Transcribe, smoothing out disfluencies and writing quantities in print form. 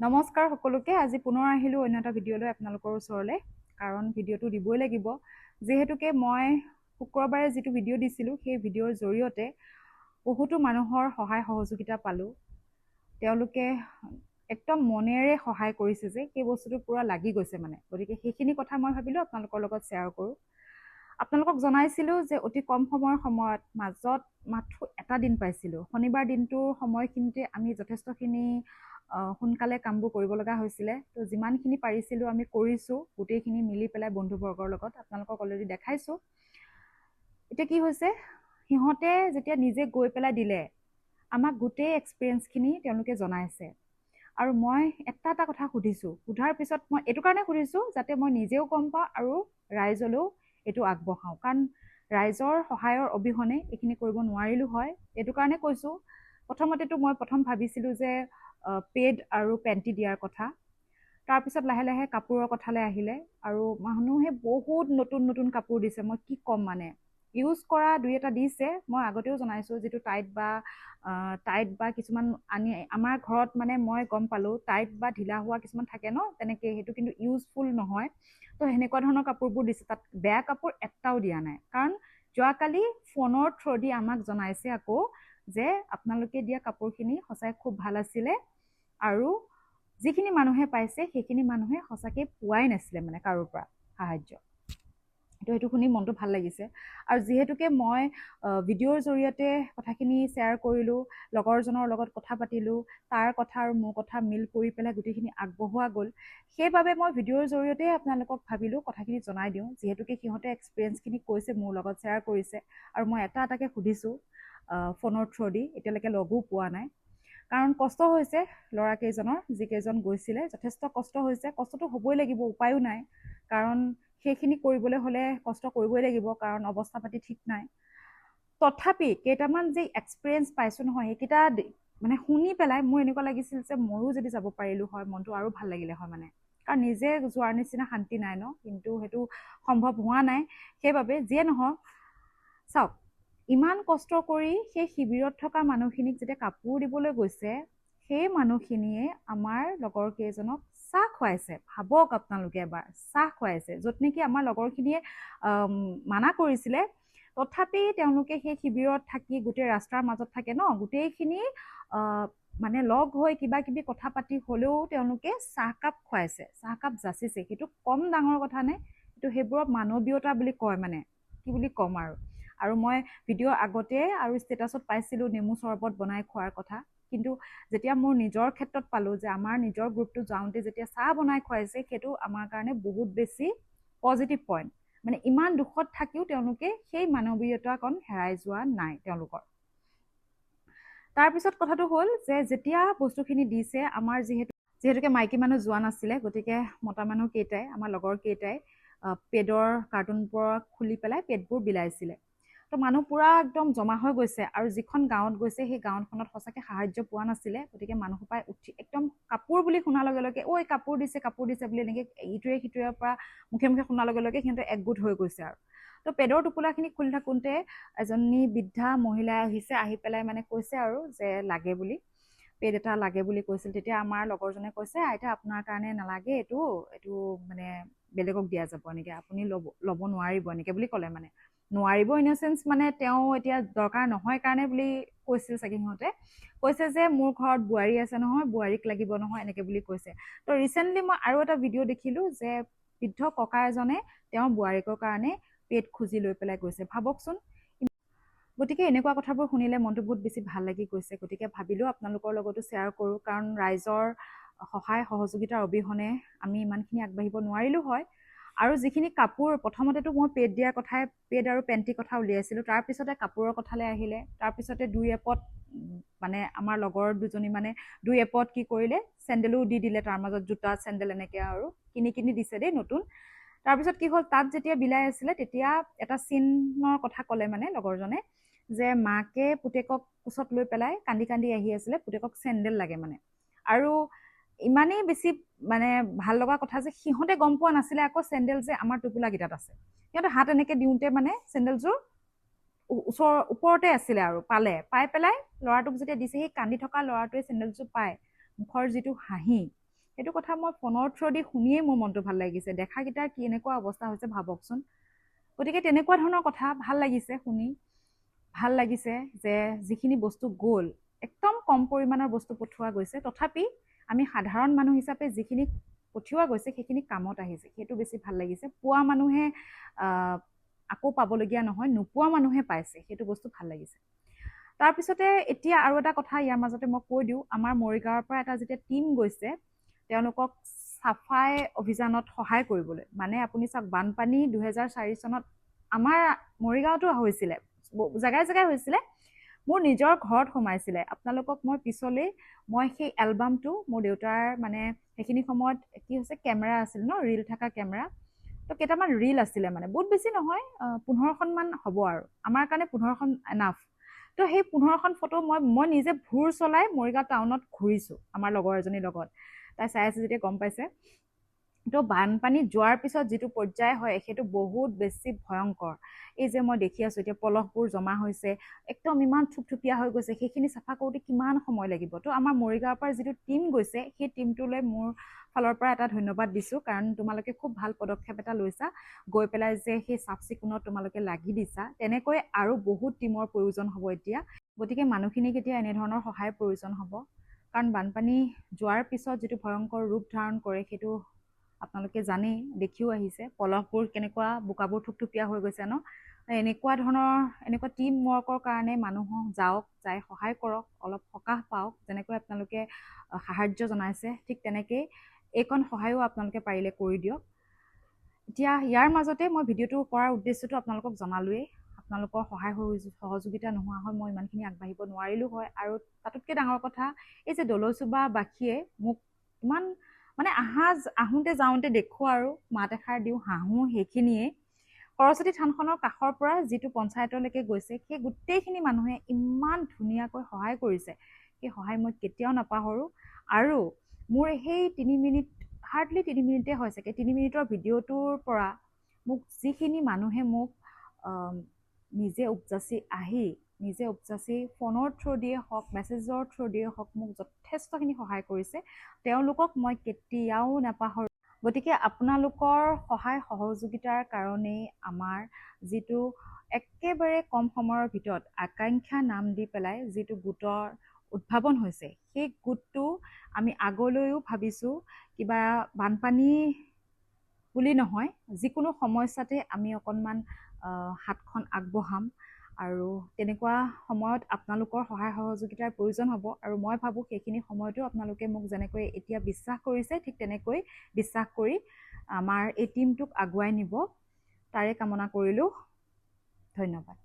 নমস্কাৰ সকলোকে। আজি পুনৰ আহিলোঁ অন্য এটা ভিডিঅ'লৈ আপোনালোকৰ ওচৰলৈ, কাৰণ ভিডিঅ'টো দিবই লাগিব। যিহেতুকে মই শুক্ৰবাৰে যিটো ভিডিঅ' দিছিলোঁ, সেই ভিডিঅ'ৰ জৰিয়তে বহুতো মানুহৰ সহায় সহযোগিতা পালোঁ। তেওঁলোকে একদম মনেৰে সহায় কৰিছে যে সেই বস্তুটো পূৰা লাগি গৈছে মানে। গতিকে সেইখিনি কথা মই ভাবিলোঁ আপোনালোকৰ লগত শ্বেয়াৰ কৰোঁ। আপোনালোকক জনাইছিলোঁ যে অতি কম সময়ত মাজত মাথো এটা দিন পাইছিলোঁ। শনিবাৰ দিনটোৰ সময়খিনিতে আমি যথেষ্টখিনি সোনকালে কামবোৰ কৰিব লগা হৈছিলে। তো যিমানখিনি পাৰিছিলোঁ আমি কৰিছোঁ, গোটেইখিনি মিলি পেলাই বন্ধুবৰ্গৰ লগত আপোনালোকক অলৰেডি দেখাইছোঁ। এতিয়া কি হৈছে, সিহঁতে যেতিয়া নিজে গৈ পেলাই দিলে, আমাক গোটেই এক্সপিৰিয়েঞ্চখিনি তেওঁলোকে জনাইছে। আৰু মই এটা কথা সুধিছোঁ, সোধাৰ পিছত মই এইটো কাৰণে সুধিছোঁ যাতে মই নিজেও গম পাওঁ আৰু ৰাইজলৈও এইটো আগবঢ়াওঁ, কাৰণ ৰাইজৰ সহায়ৰ অবিহনে এইখিনি কৰিব নোৱাৰিলোঁ হয়। এইটো কাৰণে কৈছোঁ, প্ৰথমতেতো মই ভাবিছিলোঁ যে পেড আৰু পেণ্টি দিয়াৰ কথা। তাৰপিছত লাহে লাহে কাপোৰৰ কথালৈ আহিলে, আৰু মানুহে বহুত নতুন নতুন কাপোৰ দিছে। মই কি ক'ম, মানে ইউজ কৰা দুই এটা দিছে। মই আগতেও জনাইছোঁ, যিটো টাইট বা কিছুমান আনি আমাৰ ঘৰত মানে মই গম পালোঁ টাইট বা ঢিলা হোৱা কিছুমান থাকে ন, তেনেকৈ সেইটো কিন্তু ইউজফুল নহয়। তো সেনেকুৱা ধৰণৰ কাপোৰবোৰ দিছে। তাত বেয়া কাপোৰ এটাও দিয়া নাই, কাৰণ যোৱাকালি ফোনৰ থ্ৰুদি আমাক জনাইছে আকৌ যে আপোনালোকে দিয়া কাপোৰখিনি সঁচাই খুব ভাল আছিলে, আৰু যিখিনি মানুহে পাইছে সেইখিনি মানুহে সঁচাকৈ পোৱাই নাছিলে মানে কাৰোৰ পৰা সাহাৰ্য। তো সেইটো শুনি মনটো ভাল লাগিছে। আৰু যিহেতুকে মই ভিডিঅ'ৰ জৰিয়তে কথাখিনি শ্বেয়াৰ কৰিলোঁ, লগৰজনৰ লগত কথা পাতিলোঁ, তাৰ কথা আৰু মোৰ কথা মিল কৰি পেলাই গোটেইখিনি আগবঢ়োৱা গ'ল। সেইবাবে মই ভিডিঅ'ৰ জৰিয়তে আপোনালোকক ভাবিলোঁ কথাখিনি জনাই দিওঁ। যিহেতুকে সিহঁতে এক্সপিৰিয়েঞ্চখিনি কৈছে, মোৰ লগত শ্বেয়াৰ কৰিছে, আৰু মই এটা এটাকৈ সুধিছোঁ ফোনৰ থ্ৰুদি। এতিয়ালৈকে লগো পোৱা নাই, কাৰণ কষ্ট হৈছে ল'ৰাকেইজনৰ, যিকেইজন গৈছিলে যথেষ্ট কষ্ট হৈছে। কষ্টটো হ'বই লাগিব, উপায়ো নাই, কাৰণ সেইখিনি কৰিবলৈ হ'লে কষ্ট কৰিবই লাগিব, কাৰণ অৱস্থা পাতি ঠিক নাই। তথাপি কেইটামান যি এক্সপিৰিয়েঞ্চ পাইছোঁ নহয়, সেইকেইটা মানে শুনি পেলাই মোৰ এনেকুৱা লাগিছিল যে ময়ো যদি যাব পাৰিলোঁ হয়, মনটো আৰু ভাল লাগিলে হয় মানে। কাৰণ নিজে যোৱাৰ নিচিনা শান্তি নাই ন, কিন্তু সেইটো সম্ভৱ হোৱা নাই। সেইবাবে যিয়ে নহওক, চাওক, ইমান কষ্ট কৰি সেই শিবিৰত থকা মানুহখিনিক যেতিয়া কাপোৰ দিবলৈ গৈছে, সেই মানুহখিনিয়ে আমাৰ লগৰ কেইজনক চাহ খুৱাইছে। ভাবক আপোনালোকে এবাৰ, চাহ খুৱাইছে, য'ত নেকি আমাৰ লগৰখিনিয়ে মানা কৰিছিলে। তথাপি তেওঁলোকে সেই শিবিৰত থাকি, গোটেই ৰাস্তাৰ মাজত থাকে ন, গোটেইখিনি মানে লগ হৈ কিবা কিবি কথা পাতি হ'লেও তেওঁলোকে চাহকাপ খুৱাইছে, চাহকাপ যাচিছে। সেইটো কম ডাঙৰ কথা নে? সেইটো সেইবোৰক মানৱীয়তা বুলি কয়, মানে কি বুলি ক'ম আৰু মই ভিডিঅ' আগতে আৰু ষ্টেটাছত পাইছিলোঁ নেমু চৰবত বনাই খোৱাৰ কথা। কিন্তু যেতিয়া মোৰ নিজৰ ক্ষেত্ৰত পালোঁ যে আমাৰ নিজৰ গ্ৰুপটো যাওঁতে যেতিয়া চাহ বনাই খুৱাইছে, সেইটো আমাৰ কাৰণে বহুত বেছি পজিটিভ পইণ্ট। মানে ইমান দুখত থাকিও তেওঁলোকে সেই মানৱীয়তাকণ হেৰাই যোৱা নাই তেওঁলোকৰ। তাৰপিছত কথাটো হ'ল যে যেতিয়া বস্তুখিনি দিছে, আমাৰ যিহেতুকে মাইকী মানুহ যোৱা নাছিলে, গতিকে মতা মানুহ কেইটাই, আমাৰ লগৰ কেইটাই পেডৰ কাৰ্টুনবোৰ খুলি পেলাই পেডবোৰ বিলাইছিলে। তো মানুহ পূৰা একদম জমা হৈ গৈছে, আৰু যিখন গাঁৱত গৈছে সেই গাঁৱখনত সঁচাকৈ সাহাৰ্য পোৱা নাছিলে। গতিকে মানুহসোপাই উঠি একদম কাপোৰ বুলি শুনাৰ লগে লগে, ঐ কাপোৰ দিছে বুলি এনেকৈ ইটোৱে সিটোৰে পৰা মুখে মুখে শুনাৰ লগে লগে সিহঁতে একগোট হৈ গৈছে। আৰু তো পেডৰ টোপোলাখিনি খুলি থাকোঁতে এজনী বৃদ্ধা মহিলা আহিছে, আহি পেলাই মানে কৈছে আৰু যে লাগে বুলি, পেড এটা লাগে বুলি কৈছিল। তেতিয়া আমাৰ লগৰজনে কৈছে, আইতা আপোনাৰ কাৰণে নালাগে, এইটো মানে বেলেগক দিয়া যাব, এনেকৈ আপুনি ল'ব নোৱাৰিব, এনেকৈ বুলি ক'লে। মানে নোৱাৰিব ইন এ চেন্স মানে তেওঁ এতিয়া দৰকাৰ নহয় কাৰণে বুলি কৈছিল চাগে। সিহঁতে কৈছে যে মোৰ ঘৰত বোৱাৰী আছে নহয়, বোৱাৰীক লাগিব নহয়, এনেকৈ বুলি কৈছে। তো ৰিচেণ্টলি মই আৰু এটা ভিডিঅ' দেখিলোঁ যে বৃদ্ধ ককা এজনে তেওঁৰ বোৱাৰীকৰ কাৰণে পেড খুজি লৈ পেলাই গৈছে। ভাবকচোন। গতিকে এনেকুৱা কথাবোৰ শুনিলে মনটো বহুত বেছি ভাল লাগি গৈছে। গতিকে ভাবিলোঁ আপোনালোকৰ লগতো শ্বেয়াৰ কৰোঁ, কাৰণ ৰাইজৰ সহায় সহযোগিতাৰ অবিহনে আমি ইমানখিনি আগবাঢ়িব নোৱাৰিলোঁ হয়। আৰু যিখিনি কাপোৰ, প্ৰথমতেতো মই পেড আৰু পেণ্টিৰ কথা উলিয়াইছিলোঁ, তাৰপিছতে কাপোৰৰ কথালৈ আহিলে। তাৰপিছতে দুই এপত মানে আমাৰ লগৰ দুজনী মানে দুই এপত কি কৰিলে, চেণ্ডেলো দি দিলে, তাৰ মাজত জোতা চেণ্ডেল এনেকৈ আৰু কিনি দিছে দেই নতুন। তাৰপিছত কি হ'ল, তাত যেতিয়া বিলাই আছিলে তেতিয়া এটা চিনৰ কথা ক'লে মানে লগৰজনে, যে মাকে পুতেকক কোচত লৈ পেলাই কান্দি কান্দি আহি আছিলে, পুতেকক চেণ্ডেল লাগে মানে। আৰু ইমানেই বেছি মানে ভাল লগা কথা যে সিহঁতে গম পোৱা নাছিলে আকৌ চেণ্ডেল যে আমাৰ টোপোলাকেইটাত আছে। সিহঁতে হাত এনেকৈ দিওঁতে মানে চেণ্ডেলযোৰ ওপৰতে আছিলে, আৰু পাই পেলাই ল'ৰাটোক যেতিয়া দিছে, সেই কান্দি থকা ল'ৰাটোৱে চেণ্ডেলযোৰ পায়, মুখৰ যিটো হাঁহি, সেইটো কথা মই ফোনৰ থ্ৰুদি শুনিয়েই মোৰ মনটো ভাল লাগিছে। দেখাকেইটাৰ কি এনেকুৱা অৱস্থা হৈছে ভাবকচোন। গতিকে তেনেকুৱা ধৰণৰ কথা ভাল লাগিছে শুনি। ভাল লাগিছে যে যিখিনি বস্তু গ'ল, একদম কম পৰিমাণৰ বস্তু পঠোৱা গৈছে, তথাপি আমি সাধাৰণ মানুহ হিচাপে যিখিনি পঠিওৱা গৈছে সেইখিনি কামত আহিছে, সেইটো বেছি ভাল লাগিছে। পোৱা মানুহে আকৌ পাবলগীয়া নহয়, নোপোৱা মানুহে পাইছে, সেইটো বস্তু ভাল লাগিছে। তাৰপিছতে এতিয়া আৰু এটা কথা ইয়াৰ মাজতে মই কৈ দিওঁ, আমাৰ মৰিগাঁৱৰ পৰা এটা যেতিয়া টীম গৈছে তেওঁলোকক চাফাই অভিযানত সহায় কৰিবলৈ, মানে আপুনি চাওক বানপানী 2004 চনত আমাৰ মৰিগাঁৱতো হৈছিলে, জেগাই জেগাই হৈছিলে, মোৰ নিজৰ ঘৰত সোমাইছিলে। আপোনালোকক মই পিছলৈ মই সেই এলবামটো মোৰ দেউতাৰ মানে সেইখিনি সময়ত কি হৈছে কেমেৰা আছিল ন, ৰীল থকা কেমেৰা, তো কেইটামান ৰীল আছিলে, মানে বহুত বেছি নহয়, 15খনমান হ'ব আৰু আমাৰ কাৰণে 15খন এনাফ। তো সেই 15খন ফটো মই নিজে ভুৰ চলাই মৰিগাঁও টাউনত ঘূৰিছোঁ আমাৰ লগৰ এজনীৰ লগত। তাই চাই আছে যেতিয়া গম পাইছে। তো বানপানী যোৱাৰ পিছত যিটো পৰ্যায় হয় সেইটো বহুত বেছি ভয়ংকৰ। এই যে মই দেখি আছোঁ এতিয়া পলসবোৰ জমা হৈছে, একদম ইমান থুপথুপীয়া হৈ গৈছে, সেইখিনি চাফা কৰোঁতে কিমান সময় লাগিব। তো আমাৰ মৰিগাঁৱৰ পৰা যিটো টীম গৈছে সেই টীমটোলৈ মোৰ ফালৰ পৰা এটা ধন্যবাদ দিছোঁ, কাৰণ তোমালোকে খুব ভাল পদক্ষেপ এটা লৈছা, গৈ পেলাই যে সেই চাফ চিকুণত তোমালোকে লাগি দিছা। তেনেকৈ আৰু বহুত টীমৰ প্ৰয়োজন হ'ব এতিয়া। গতিকে মানুহখিনিক এতিয়া এনেধৰণৰ সহায়ৰ প্ৰয়োজন হ'ব, কাৰণ বানপানী যোৱাৰ পিছত যিটো ভয়ংকৰ ৰূপ ধাৰণ কৰে সেইটো আপোনালোকে জানেই, দেখিও আহিছে, পলসবোৰ কেনেকুৱা, বোকাবোৰ থুপথুপীয়া হৈ গৈছে ন। এনেকুৱা ধৰণৰ এনেকুৱা টীম ৱৰ্কৰ কাৰণে মানুহক যাওক, যাই সহায় কৰক, অলপ সকাহ পাওক। যেনেকৈ আপোনালোকে সাহাৰ্য জনাইছে ঠিক তেনেকেই এইকণ সহায়ো আপোনালোকে পাৰিলে কৰি দিয়ক। এতিয়া ইয়াৰ মাজতে মই ভিডিঅ'টো কৰাৰ উদ্দেশ্যটো আপোনালোকক জনালোৱেই। আপোনালোকৰ সহায় সহযোগিতা নোহোৱা হয় মই ইমানখিনি আগবাঢ়িব নোৱাৰিলোঁ হয়। আৰু তাতোতকৈ ডাঙৰ কথা, এই যে দলৈচুবাবাসীয়ে মোক ইমান মানে আহোঁতে যাওঁতে দেখোঁ আৰু মাত এষাৰ দিওঁ, হাঁহোঁ, সেইখিনিয়ে সৰস্বতী থানখনৰ কাষৰ পৰা যিটো পঞ্চায়তলৈকে গৈছে, সেই গোটেইখিনি মানুহে ইমান ধুনীয়াকৈ সহায় কৰিছে, সেই সহায় মই কেতিয়াও নাপাহৰোঁ। আৰু মোৰ সেই 3 মিনিট, হাৰ্ডলি 3 মিনিটে হয় চাগে, 3 মিনিটৰ ভিডিঅ'টোৰ পৰা মোক যিখিনি মানুহে মোক নিজে উপজাচি আহি, নিজে উপজাচি ফোনৰ থ্ৰু দিয়ে হওক, মেছেজৰ থ্ৰু দিয়ে হওক, মোক যথেষ্টখিনি সহায় কৰিছে, তেওঁলোকক মই কেতিয়াও নাপাহৰোঁ। গতিকে আপোনালোকৰ সহায় সহযোগিতাৰ কাৰণেই আমাৰ যিটো একেবাৰে কম সময়ৰ ভিতৰত আকাংক্ষা নাম দি পেলাই যিটো গোটৰ উদ্ভাৱন হৈছে, সেই গোটটো আমি আগলৈও ভাবিছোঁ কিবা বানপানী বুলি নহয়, যিকোনো সমস্যাতে আমি অকণমান হাতখন আগবঢ়াম। আৰু তেনেকুৱা সময়ত আপোনালোকৰ সহায় সহযোগিতাৰ প্ৰয়োজন হ'ব। আৰু মই ভাবোঁ সেইখিনি সময়তো আপোনালোকে মোক যেনেকৈ এতিয়া বিশ্বাস কৰিছে, ঠিক তেনেকৈ বিশ্বাস কৰি আমাৰ এই টীমটোক আগুৱাই নিব, তাৰে কামনা কৰিলোঁ। ধন্যবাদ।